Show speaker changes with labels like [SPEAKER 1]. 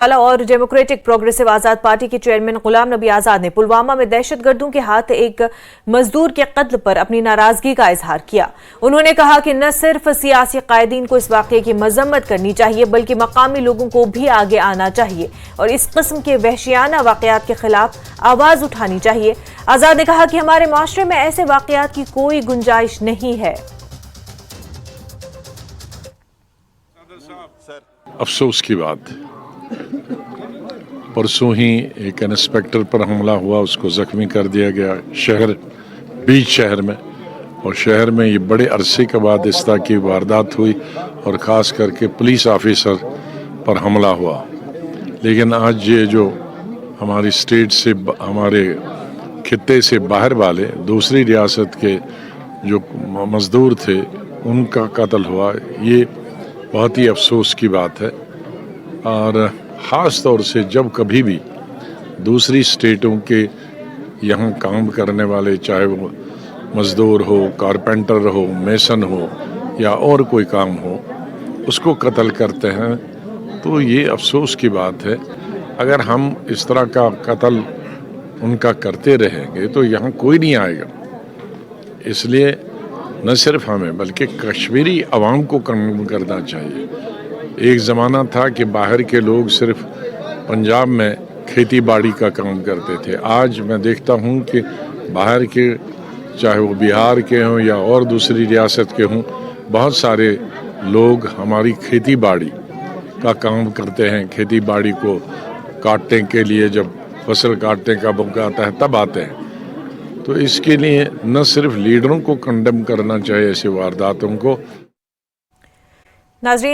[SPEAKER 1] اور democratic progressive آزاد party کے chairman Ghulam نبی آزاد نے پلوامہ میں دہشت گردوں کے ہاتھ ایک مزدور کے قتل پر اپنی ناراضگی کا اظہار کیا۔ انہوں نے کہا کہ نہ صرف سیاسی قائدین کو اس واقعے کی مذمت کرنی چاہیے بلکہ مقامی لوگوں کو بھی آگے آنا چاہیے اور اس قسم کے وحشیانہ واقعات کے خلاف آواز اٹھانی چاہیے۔ آزاد نے کہا کہ ہمارے معاشرے میں ایسے واقعات کی کوئی گنجائش نہیں ہے۔
[SPEAKER 2] افسوس کی بات، پرسوں ہی ایک انسپیکٹر پر حملہ ہوا، اس کو زخمی کر دیا گیا بیچ شہر میں، اور شہر میں یہ بڑے عرصے کے بعد اس طرح کی واردات ہوئی اور خاص کر کے پولیس آفیسر پر حملہ ہوا۔ لیکن آج یہ جو ہماری اسٹیٹ سے، ہمارے خطے سے باہر والے دوسری ریاست کے جو مزدور تھے ان کا قتل ہوا، یہ بہت ہی افسوس کی بات ہے۔ اور خاص طور سے جب کبھی بھی دوسری اسٹیٹوں کے یہاں کام کرنے والے، چاہے وہ مزدور ہو، کارپینٹر ہو، میسن ہو یا اور کوئی کام ہو، اس کو قتل کرتے ہیں تو یہ افسوس کی بات ہے۔ اگر ہم اس طرح کا قتل ان کا کرتے رہیں گے تو یہاں کوئی نہیں آئے گا۔ اس لیے نہ صرف ہمیں بلکہ کشمیری عوام کو کم کرنا چاہیے۔ ایک زمانہ تھا کہ باہر کے لوگ صرف پنجاب میں کھیتی باڑی کا کام کرتے تھے۔ آج میں دیکھتا ہوں کہ باہر کے، چاہے وہ بہار کے ہوں یا اور دوسری ریاست کے ہوں، بہت سارے لوگ ہماری کھیتی باڑی کا کام کرتے ہیں۔ کھیتی باڑی کو کاٹنے کے لیے جب فصل کاٹنے کا موقع آتا ہے تب آتے ہیں۔ تو اس کے لیے نہ صرف لیڈروں کو کنڈم کرنا چاہیے ایسے وارداتوں کو۔
[SPEAKER 1] ناظرین